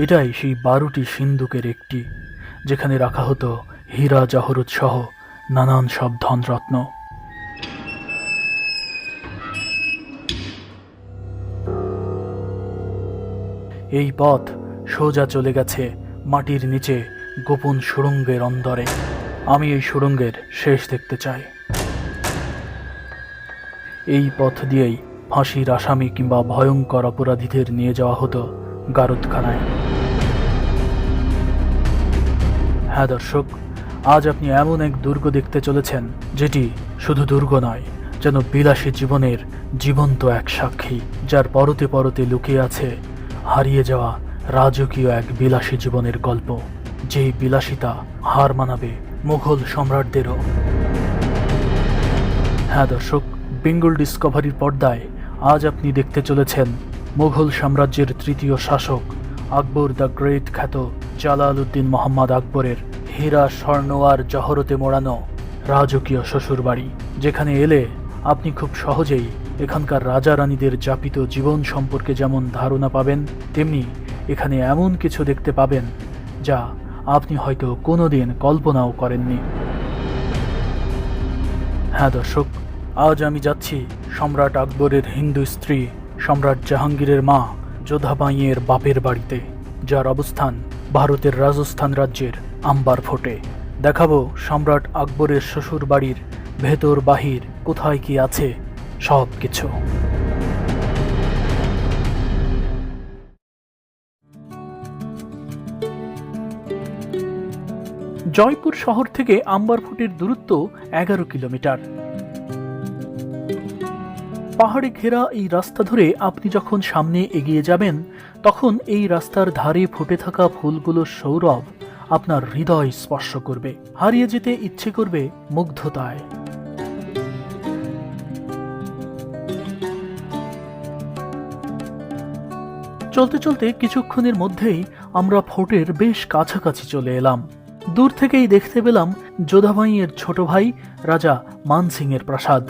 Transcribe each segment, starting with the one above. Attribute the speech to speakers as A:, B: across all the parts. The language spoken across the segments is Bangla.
A: এটাই সেই 12টি সিন্ধুকের একটি, যেখানে রাখা হতো হীরা জহরত সহ নানান সব ধনরত্ন। এই পথ সোজা চলে গেছে মাটির নিচে গোপন সুড়ঙ্গের অন্দরে। আমি এই সুড়ঙ্গের শেষ দেখতে চাই। এই পথ দিয়েই ফাঁসির আসামি কিংবা ভয়ঙ্কর অপরাধীদের নিয়ে যাওয়া হতো গারদখানায়। হ্যাঁ দর্শক, আজ আপনি এমন এক দুর্গ দেখতে চলেছেন যেটি শুধু দুর্গ নয়, যেন বিলাসী জীবনের জীবন্ত এক সাক্ষী, যার পরতে পরতে লুকিয়ে আছে হারিয়ে যাওয়া রাজকীয় এক বিলাসী জীবনের গল্প, যেই বিলাসিতা হার মানাবে মুঘল সম্রাটদেরও। হ্যাঁ দর্শক, বেঙ্গল ডিসকভারির পর্দায় আজ আপনি দেখতে চলেছেন মুঘল সাম্রাজ্যের তৃতীয় শাসক আকবর দ্য গ্রেট খ্যাত জালালউদ্দিন মোহাম্মদ আকবরের হীরা স্বর্ণ আর জহরতে মোড়ানো রাজকীয় শ্বশুরবাড়ি, যেখানে এলে আপনি খুব সহজেই এখানকার রাজা রানীদের যাপিত জীবন সম্পর্কে যেমন ধারণা পাবেন, তেমনি এখানে এমন কিছু দেখতে পাবেন যা আপনি হয়তো কোনোদিন কল্পনাও করেননি। হ্যাঁ দর্শক, আজ আমি যাচ্ছি সম্রাট আকবরের হিন্দু স্ত্রী সম্রাট জাহাঙ্গীরের মা যোধাবাইয়ের বাপের বাড়িতে, যার অবস্থান ভারতের রাজস্থান রাজ্যের আম্বার ফোর্টে। দেখাবো সম্রাট আকবরের শ্বশুর বাড়ির ভেতর বাহির কোথায় কি আছে সব কিছু। জয়পুর শহর থেকে আম্বার ফোর্টের দূরত্ব 11 কিলোমিটার। পাহাড়ে ঘেরা এই রাস্তা ধরে আপনি যখন সামনে এগিয়ে যাবেন, তখন এই রাস্তার ধারে ফুটে থাকা ফুলগুলোর সৌরভ আপনার হৃদয় স্পর্শ করবে, হারিয়ে যেতে ইচ্ছে করবে মুগ্ধতায়। চলতে চলতে কিছুক্ষণের মধ্যেই আমরা ফোর্টের বেশ কাছাকাছি চলে এলাম। দূর থেকেই দেখতে পেলাম যোধাবাইয়ের ছোট ভাই রাজা মানসিং এর প্রাসাদ।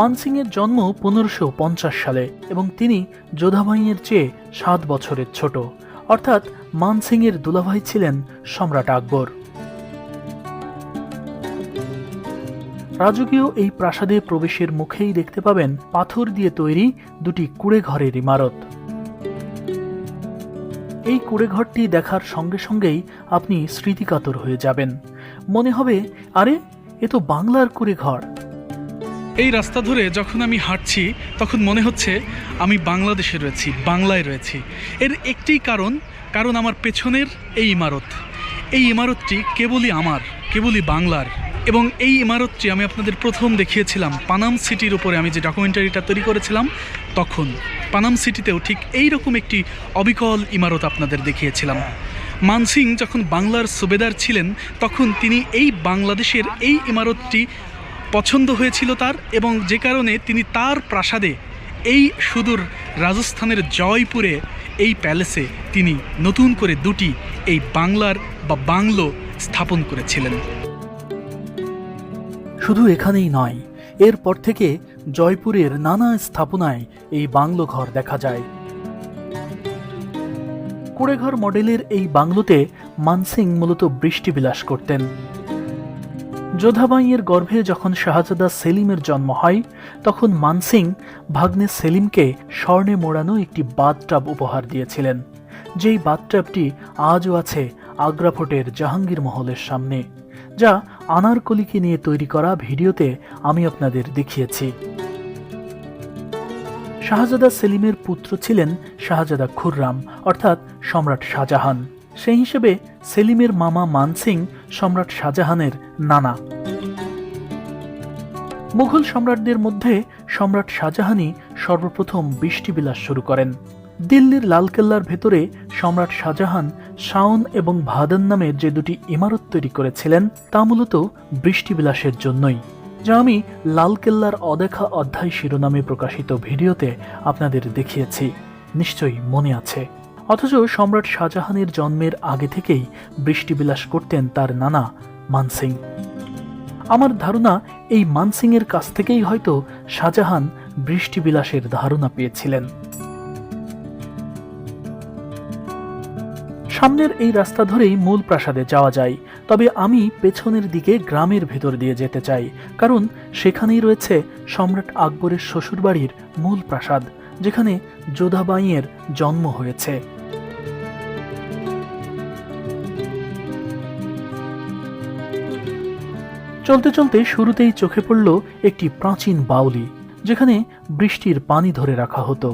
A: মানসিং এর জন্ম 1550 সালে এবং তিনি যোধাবাইয়ের চেয়ে 7 বছরের ছোট, অর্থাৎ মানসিং এর দুলাভাই ছিলেন সম্রাট আকবর। রাজকীয় এই প্রাসাদে প্রবেশের মুখেই দেখতে পাবেন পাথর দিয়ে তৈরি দুটি কুঁড়ে ঘরের ইমারত। এই কুঁড়ে ঘরটি দেখার সঙ্গে সঙ্গেই আপনি স্মৃতিকাতর হয়ে যাবেন। মনে হবে, আরে এ তো বাংলার কুঁড়ে ঘর।
B: এই রাস্তা ধরে যখন আমি হাঁটছি তখন মনে হচ্ছে আমি বাংলাদেশে রয়েছি, বাংলায় রয়েছি। এর একটি কারণ আমার পেছনের এই ইমারতটি কেবলই আমার, কেবলই বাংলার। এবং এই ইমারতটি আমি আপনাদের প্রথম দেখিয়েছিলাম পানাম সিটির উপরে, আমি যে ডকুমেন্টারিটা তৈরি করেছিলাম তখন পানাম সিটিতেও ঠিক এই রকম একটি অবিকল ইমারত আপনাদের দেখিয়েছিলাম। মানসিং যখন বাংলার সুবেদার ছিলেন তখন তিনি এই বাংলাদেশের এই ইমারতটি পছন্দ হয়েছিল তার, এবং যে কারণে তিনি তার প্রাসাদে এই সুদূর রাজস্থানের জয়পুরে এই প্যালেসে তিনি নতুন করে দুটি এই বাংলার বা বাংলো স্থাপন করেছিলেন।
A: শুধু এখানেই নয়, এরপর থেকে জয়পুরের নানা স্থাপনায় এই বাংলো ঘর দেখা যায়। কুঁড়েঘর মডেলের এই বাংলোতে মানসিং মূলত বৃষ্টিবিলাস করতেন। যোধাবাইয়ের গর্ভে যখন শাহজাদা সেলিমের জন্ম হয়, তখন মানসিং ভাগ্নে সেলিমকে স্বর্ণে মোড়ানো একটি বাথটাব উপহার দিয়েছিলেন, যেই বাথটাবটি আজও আছে আগ্রা ফোর্টের জাহাঙ্গীর মহলের সামনে, যা আনারকলিকে নিয়ে তৈরি করা ভিডিওতে আমি আপনাদের দেখিয়েছি। শাহজাদা সেলিমের পুত্র ছিলেন শাহজাদা খুররাম, অর্থাৎ সম্রাট শাহজাহান। সেই হিসেবে সেলিমের মামা মানসিং সম্রাট শাহজাহানের নানা। মুঘল সম্রাটদের মধ্যে সম্রাট শাহজাহানই সর্বপ্রথম বৃষ্টিবিলাস শুরু করেন। দিল্লির লালকেল্লার ভেতরে সম্রাট শাহজাহান শাওন এবং ভাদন নামের যে দুটি ইমারত তৈরি করেছিলেন তা মূলত বৃষ্টিবিলাসের জন্যই, যা আমি লালকেল্লার অদেখা অধ্যায় শিরোনামে প্রকাশিত ভিডিওতে আপনাদের দেখিয়েছি, নিশ্চয়ই মনে আছে। অথচ সম্রাট শাহজাহানের জন্মের আগে থেকেই বৃষ্টিবিলাস করতেন তার নানা মানসিং। আমার ধারণা এই মানসিং এর কাছ থেকেই হয়তো শাহজাহান বৃষ্টিবিলাসের ধারণা পেয়েছিলেন। সামনের এই রাস্তা ধরেই মূল প্রাসাদে যাওয়া যায়, তবে আমি পেছনের দিকে গ্রামের ভেতর দিয়ে যেতে চাই, কারণ সেখানেই রয়েছে সম্রাট আকবরের শ্বশুরবাড়ির মূল প্রাসাদ, যেখানে যোধাবাইয়ের জন্ম হয়েছে। চলতে চলতে শুরুতেই চোখে পড়ল একটি প্রাচীন বাউলি, যেখানে বৃষ্টির পানি ধরে রাখা হতো।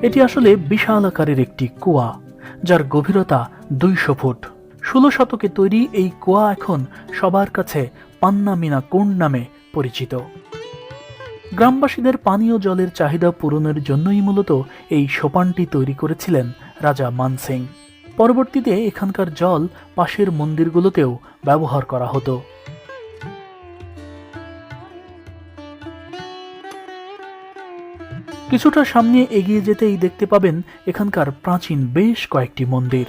A: এটি আসলে বিশাল আকারের একটি কুয়া, যার গভীরতা 200 ফুট। 16 শতকে তৈরি এই কুয়া এখন সবার কাছে পান্না মিনা কুণ্ড নামে পরিচিত। গ্রামবাসীদের পানীয় জলের চাহিদা পূরণের জন্যই মূলত এই সোপানটি তৈরি করেছিলেন রাজা মানসিং। পরবর্তীতে এখানকার জল পাশের মন্দিরগুলোতেও ব্যবহার করা হতো। কিছুটা সামনে এগিয়ে যেতেই দেখতে পাবেন এখানকার প্রাচীন বেশ কয়েকটি মন্দির।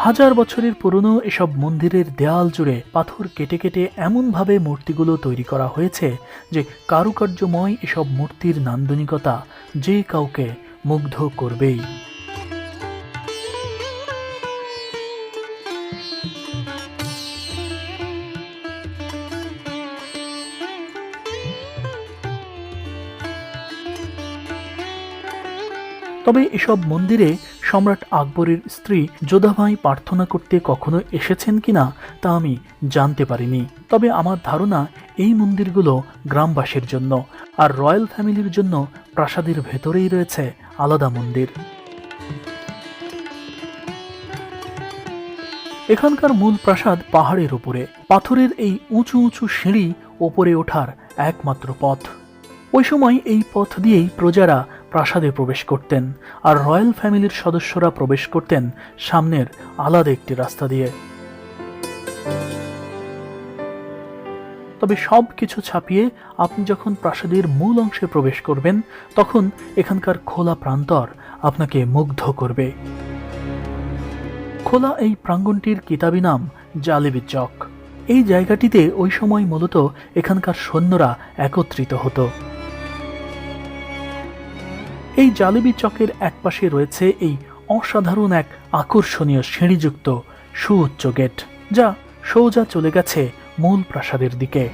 A: হাজার বছরের পুরনো এসব মন্দিরের দেয়াল জুড়ে পাথর কেটে কেটে এমনভাবে মূর্তিগুলো তৈরি করা হয়েছে যে কারুকার্যময় এসব মূর্তির নান্দনিকতা যে কাউকে মুগ্ধ করবেই। তবে এসব মন্দিরে সম্রাট আকবরের স্ত্রী যোধাবাই প্রার্থনা করতে কখনো এসেছেন কিনা তা আমি জানতে পারিনি। তবে আমার ধারণা এই মন্দিরগুলো গ্রামবাসীর জন্য, আর রয়্যাল ফ্যামিলির জন্য প্রাসাদের ভেতরেই রয়েছে আলাদা মন্দির। এখানকার মূল প্রাসাদ পাহাড়ের উপরে, পাথরের এই উঁচু উঁচু সিঁড়ি ওপরে ওঠার একমাত্র পথ। ওই সময় এই পথ দিয়েই প্রজারা প্রাসাদে প্রবেশ করতেন, আর রয়্যাল ফ্যামিলির সদস্যরা প্রবেশ করতেন সামনের আলাদা একটি রাস্তা দিয়ে। তবে সব কিছু ছাপিয়ে আপনি যখন প্রাসাদের মূল অংশে প্রবেশ করবেন, তখন এখানকার খোলা প্রান্তর আপনাকে মুগ্ধ করবে। খোলা এই প্রাঙ্গণটির কিতাবি নাম জালেবি চক। এই জায়গাটিতে ওই সময় মূলত এখানকার সৈন্যরা একত্রিত হতো। এই জালেবি চকের একপাশে রয়েছে এই অসাধারণ এক আকর্ষণীয় সিঁড়িযুক্ত সুউচ্চ গেট, যা সোজা চলে গেছে মূল প্রাসাদের দিকে।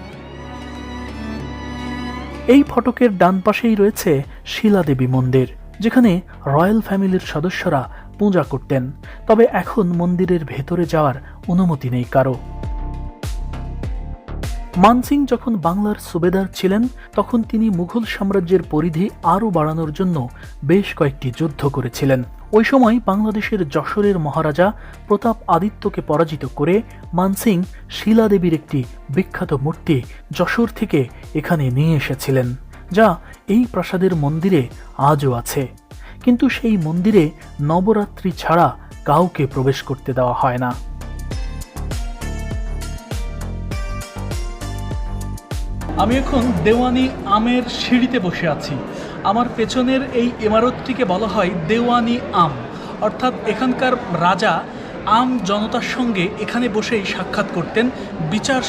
A: এই ফটকের ডান পাশেই রয়েছে শিলাদেবী মন্দির, যেখানে রয়্যাল ফ্যামিলির সদস্যরা পূজা করতেন। তবে এখন মন্দিরের ভেতরে যাওয়ার অনুমতি নেই কারো। মানসিং যখন বাংলার সুবেদার ছিলেন, তখন তিনি মুঘল সাম্রাজ্যের পরিধি আরও বাড়ানোর জন্য বেশ কয়েকটি যুদ্ধ করেছিলেন। ওই সময় বাংলাদেশের যশোরের মহারাজা প্রতাপ আদিত্যকে পরাজিত করে মানসিং শিলাদেবীর একটি বিখ্যাত মূর্তি যশোর থেকে এখানে নিয়ে এসেছিলেন, যা এই প্রাসাদের মন্দিরে আজও আছে। কিন্তু সেই মন্দিরে নবরাত্রি ছাড়া কাউকে প্রবেশ করতে দেওয়া হয় না।
B: আমি এখন দেওয়ানি আমের সিঁড়িতে বসে আছি। আমার পেছনের এই ইমারতটিকে বলা হয় দেওয়ানি আম, অর্থাৎ এখানকার রাজা আম জনতার সঙ্গে এখানে বসেই সাক্ষাৎ করতেন, বিচার